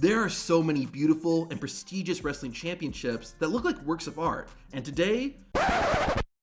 There are so many beautiful and prestigious wrestling championships that look like works of art, and today,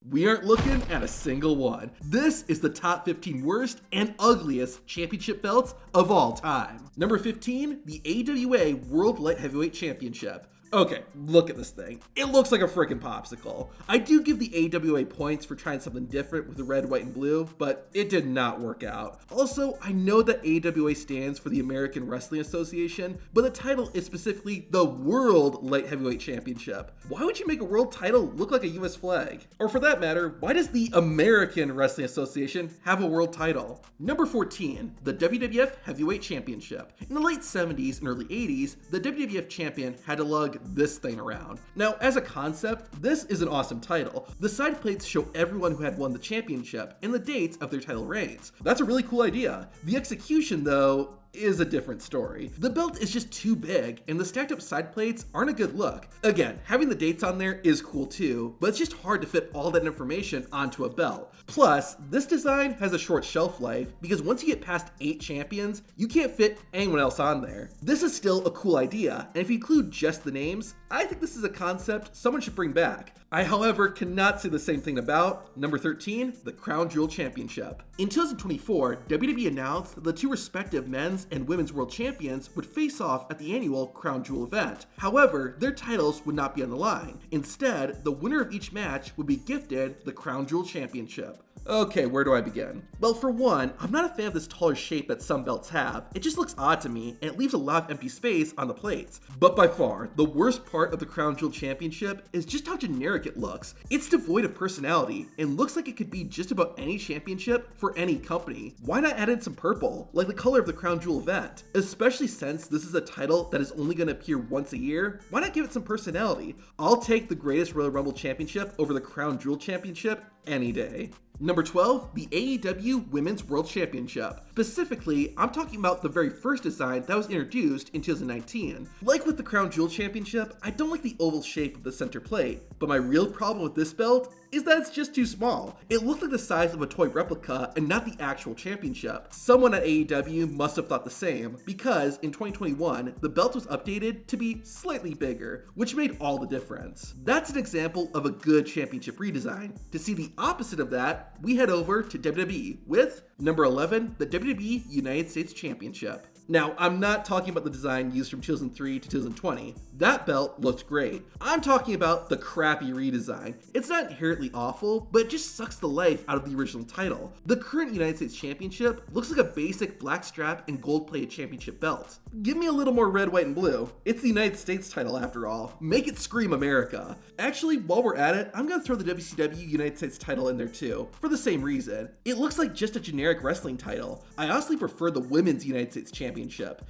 we aren't looking at a single one. This is the top 15 worst and ugliest championship belts of all time. Number 15, the AWA World Light Heavyweight Championship. Okay, look at this thing. It looks like a freaking popsicle. I do give the AWA points for trying something different with the red, white, and blue, but it did not work out. Also, I know that AWA stands for the American Wrestling Association, but the title is specifically the World Light Heavyweight Championship. Why would you make a world title look like a US flag? Or for that matter, why does the American Wrestling Association have a world title? Number 14, the WWF Heavyweight Championship. In the late 70s and early 80s, the WWF champion had to lug this thing around. Now, as a concept, this is an awesome title. The side plates show everyone who had won the championship and the dates of their title reigns. That's a really cool idea. The execution, though, is a different story. The belt is just too big, and the stacked up side plates aren't a good look. Again, having the dates on there is cool too, but it's just hard to fit all that information onto a belt. Plus, this design has a short shelf life because once you get past 8 champions, you can't fit anyone else on there. This is still a cool idea, and if you include just the names, I think this is a concept someone should bring back. I, however, cannot say the same thing about number 13, the Crown Jewel Championship. In 2024, WWE announced that the two respective men's and women's world champions would face off at the annual Crown Jewel event. However, their titles would not be on the line. Instead, the winner of each match would be gifted the Crown Jewel Championship. Okay, where do I begin? Well, for one, I'm not a fan of this taller shape that some belts have. It just looks odd to me, and it leaves a lot of empty space on the plates. But by far, the worst part of the Crown Jewel Championship is just how generic it looks. It's devoid of personality, and looks like it could be just about any championship for any company. Why not add in some purple, like the color of the Crown Jewel event? Especially since this is a title that is only going to appear once a year, why not give it some personality? I'll take the greatest Royal Rumble Championship over the Crown Jewel Championship any day. Number 12, the AEW Women's World Championship. Specifically, I'm talking about the very first design that was introduced in 2019. Like with the Crown Jewel Championship, I don't like the oval shape of the center plate, but my real problem with this belt is that it's just too small. It looked like the size of a toy replica and not the actual championship. Someone at AEW must have thought the same, because in 2021, the belt was updated to be slightly bigger, which made all the difference. That's an example of a good championship redesign. To see the opposite of that, we head over to WWE with number 11, the WWE United States Championship. Now, I'm not talking about the design used from 2003 to 2020. That belt looked great. I'm talking about the crappy redesign. It's not inherently awful, but it just sucks the life out of the original title. The current United States Championship looks like a basic black strap and gold-plated championship belt. Give me a little more red, white, and blue. It's the United States title after all. Make it scream America. Actually, while we're at it, I'm gonna throw the WCW United States title in there too, for the same reason. It looks like just a generic wrestling title. I honestly prefer the Women's United States Championship.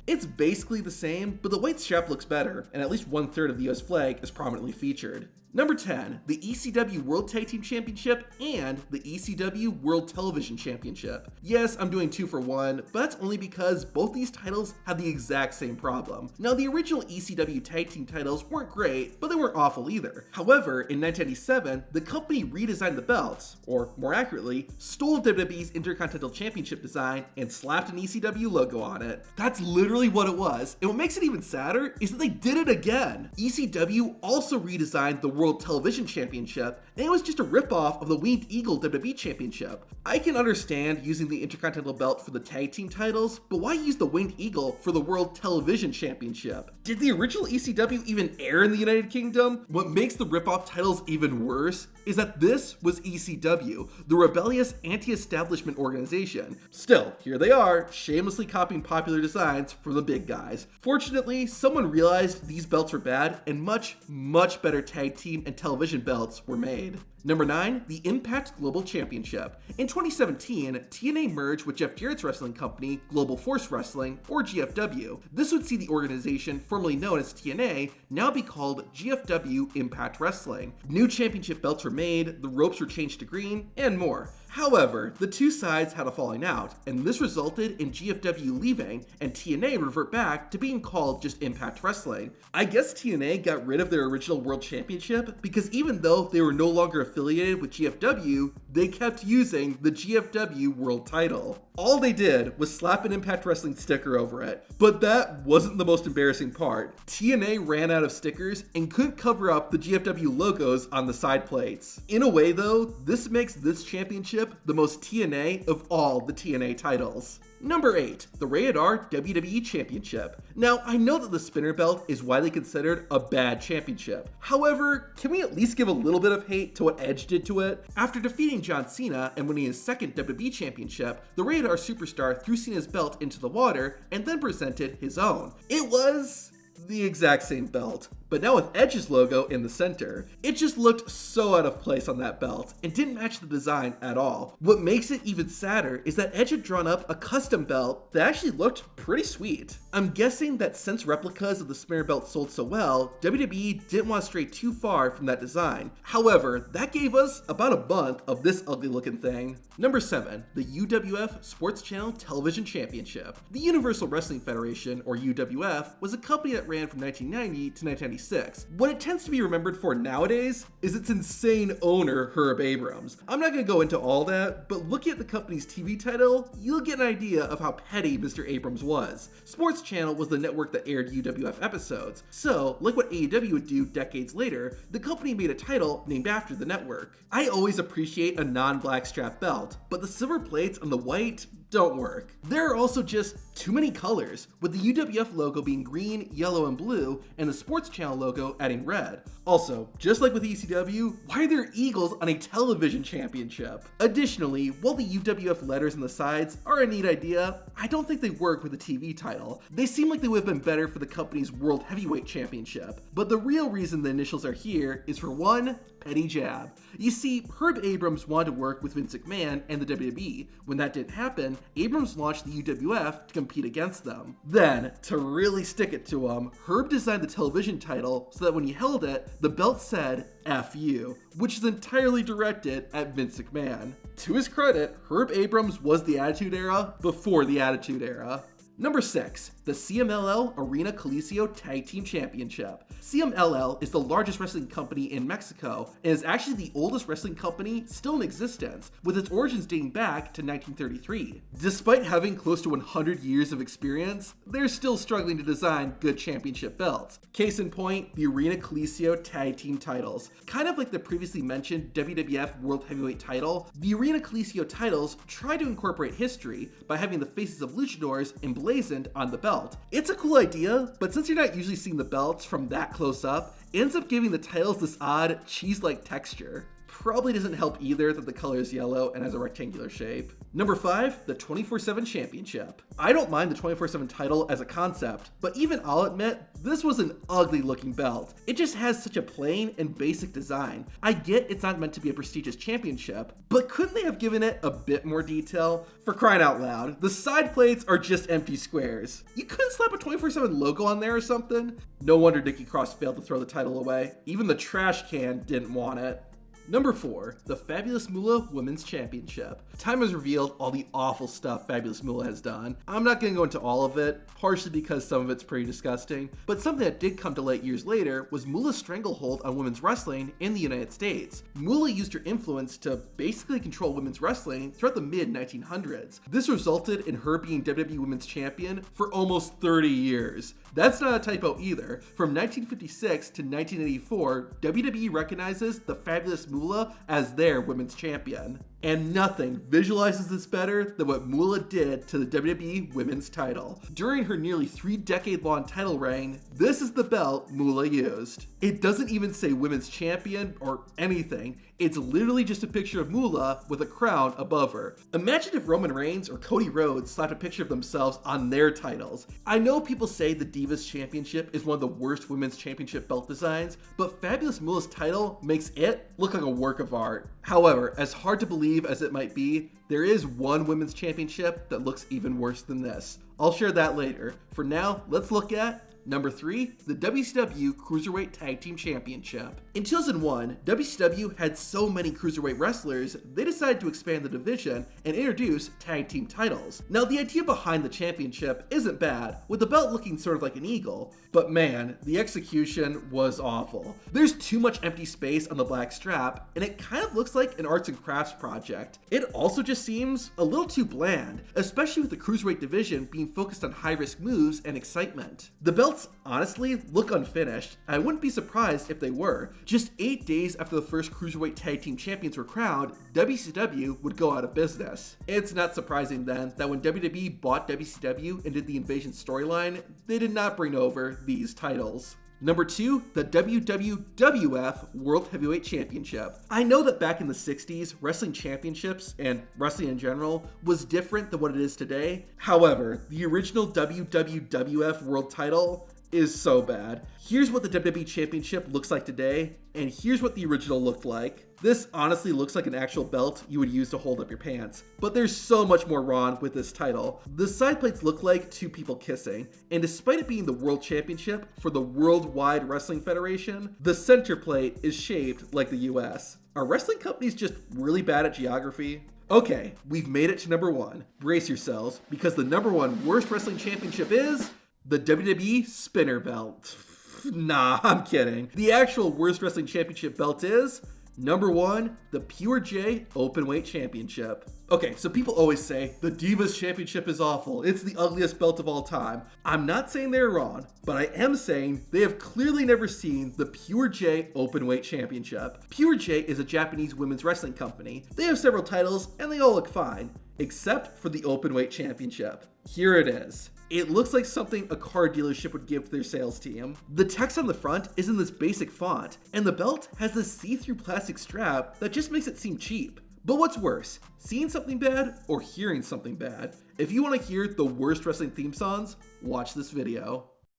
It's basically the same, but the white strap looks better, and at least 1/3 of the US flag is prominently featured. Number 10, the ECW World Tag Team Championship and the ECW World Television Championship. Yes, I'm doing 2 for 1, but that's only because both these titles have the exact same problem. Now, the original ECW Tag Team titles weren't great, but they weren't awful either. However, in 1997, the company redesigned the belts, or more accurately, stole WWE's Intercontinental Championship design and slapped an ECW logo on it. That's literally what it was, and what makes it even sadder is that they did it again. ECW also redesigned the World Television Championship, and it was just a ripoff of the Winged Eagle WWE Championship. I can understand using the Intercontinental belt for the tag team titles, but why use the Winged Eagle for the World Television Championship? Did the original ECW even air in the United Kingdom? What makes the ripoff titles even worse is that this was ECW, the rebellious anti-establishment organization. Still, here they are, shamelessly copying popular designs from the big guys. Fortunately, someone realized these belts were bad, and much better tag team and television belts were made. Number 9, the Impact Global Championship. In 2017, TNA merged with Jeff Jarrett's wrestling company, Global Force Wrestling, or GFW. This would see the organization formerly known as TNA now be called GFW Impact Wrestling. New championship belts were made, the ropes were changed to green, and more. However, the two sides had a falling out, and this resulted in GFW leaving and TNA revert back to being called just Impact Wrestling. I guess TNA got rid of their original World Championship because even though they were no longer affiliated with GFW, they kept using the GFW World title. All they did was slap an Impact Wrestling sticker over it, but that wasn't the most embarrassing part. TNA ran out of stickers and couldn't cover up the GFW logos on the side plates. In a way though, this makes this championship the most TNA of all the TNA titles. Number 8, the Rated R WWE Championship. Now, I know that the spinner belt is widely considered a bad championship. However, can we at least give a little bit of hate to what Edge did to it? After defeating John Cena and winning his second WWE Championship, the Rated R superstar threw Cena's belt into the water and then presented his own. It was the exact same belt, but now with Edge's logo in the center. It just looked so out of place on that belt and didn't match the design at all. What makes it even sadder is that Edge had drawn up a custom belt that actually looked pretty sweet. I'm guessing that since replicas of the spinner belt sold so well, WWE didn't want to stray too far from that design. However, that gave us about a month of this ugly looking thing. Number 7, the UWF Sports Channel Television Championship. The Universal Wrestling Federation, or UWF, was a company that ran from 1990 to 1996. What it tends to be remembered for nowadays is its insane owner, Herb Abrams. I'm not going to go into all that, but looking at the company's TV title, you'll get an idea of how petty Mr. Abrams was. Sports Channel was the network that aired UWF episodes, so like what AEW would do decades later, the company made a title named after the network. I always appreciate a non-black strap belt, but the silver plates on the white don't work. There are also just too many colors, with the UWF logo being green, yellow, and blue, and the Sports Channel logo adding red. Also, just like with ECW, why are there eagles on a television championship? Additionally, while the UWF letters on the sides are a neat idea, I don't think they work with the TV title. They seem like they would have been better for the company's World Heavyweight Championship. But the real reason the initials are here is for one petty jab. You see, Herb Abrams wanted to work with Vince McMahon and the WWE. When that didn't happen, Abrams launched the UWF to compete against them. Then, to really stick it to him, Herb designed the television title so that when he held it, the belt said F you, which is entirely directed at Vince McMahon. To his credit, Herb Abrams was the Attitude Era before the Attitude Era. Number 6, the CMLL Arena Coliseo Tag Team Championship. CMLL is the largest wrestling company in Mexico and is actually the oldest wrestling company still in existence, with its origins dating back to 1933. Despite having close to 100 years of experience, they're still struggling to design good championship belts. Case in point, the Arena Coliseo Tag Team titles. Kind of like the previously mentioned WWF World Heavyweight title, the Arena Coliseo titles try to incorporate history by having the faces of luchadors emblazoned on the belt. It's a cool idea, but since you're not usually seeing the belts from that close up, it ends up giving the titles this odd cheese-like texture. Probably doesn't help either that the color is yellow and has a rectangular shape. Number 5, the 24/7 Championship. I don't mind the 24/7 title as a concept, but even I'll admit, this was an ugly looking belt. It just has such a plain and basic design. I get it's not meant to be a prestigious championship, but couldn't they have given it a bit more detail? For crying out loud, the side plates are just empty squares. You couldn't slap a 24/7 logo on there or something? No wonder Nikki Cross failed to throw the title away. Even the trash can didn't want it. Number 4, the Fabulous Moolah Women's Championship. Time has revealed all the awful stuff Fabulous Moolah has done. I'm not going to go into all of it, partially because some of it's pretty disgusting, but something that did come to light years later was Moolah's stranglehold on women's wrestling in the United States. Moolah used her influence to basically control women's wrestling throughout the mid-1900s. This resulted in her being WWE Women's Champion for almost 30 years. That's not a typo either. From 1956 to 1984, WWE recognizes the Fabulous Moolah as their women's champion. And nothing visualizes this better than what Moolah did to the WWE Women's title. During her nearly 3-decade-long title reign, this is the belt Moolah used. It doesn't even say Women's Champion or anything. It's literally just a picture of Moolah with a crown above her. Imagine if Roman Reigns or Cody Rhodes slapped a picture of themselves on their titles. I know people say the Divas Championship is one of the worst women's championship belt designs, but Fabulous Moolah's title makes it look like a work of art. However, as hard to believe as it might be, there is one women's championship that looks even worse than this. I'll share that later. For now, let's look at Number 3, the WCW Cruiserweight Tag Team Championship. In 2001, WCW had so many cruiserweight wrestlers, they decided to expand the division and introduce tag team titles. Now, the idea behind the championship isn't bad, with the belt looking sort of like an eagle, but man, the execution was awful. There's too much empty space on the black strap, and it kind of looks like an arts and crafts project. It also just seems a little too bland, especially with the cruiserweight division being focused on high-risk moves and excitement. The belts honestly look unfinished. I wouldn't be surprised if they were. Just 8 days after the first cruiserweight tag team champions were crowned, WCW would go out of business. It's not surprising then that when WWE bought WCW and did the Invasion storyline, they did not bring over these titles. Number 2, the WWWF World Heavyweight Championship. I know that back in the 60s, wrestling championships, and wrestling in general, was different than what it is today. However, the original WWWF World title is so bad. Here's what the WWE Championship looks like today, and here's what the original looked like. This honestly looks like an actual belt you would use to hold up your pants, but there's so much more wrong with this title. The side plates look like two people kissing, and despite it being the World Championship for the Worldwide Wrestling Federation, the center plate is shaped like the US. Are wrestling companies just really bad at geography? Okay, we've made it to number 1. Brace yourselves, because the number 1 worst wrestling championship is the WWE Spinner Belt. Nah, I'm kidding. The actual worst wrestling championship belt is number 1, the Pure J Openweight Championship. Okay, so people always say the Divas Championship is awful. It's the ugliest belt of all time. I'm not saying they're wrong, but I am saying they have clearly never seen the Pure J Openweight Championship. Pure J is a Japanese women's wrestling company. They have several titles and they all look fine, except for the Openweight Championship. Here it is. It looks like something a car dealership would give to their sales team. The text on the front is in this basic font, and the belt has this see-through plastic strap that just makes it seem cheap. But what's worse, seeing something bad or hearing something bad? If you want to hear the worst wrestling theme songs, watch this video.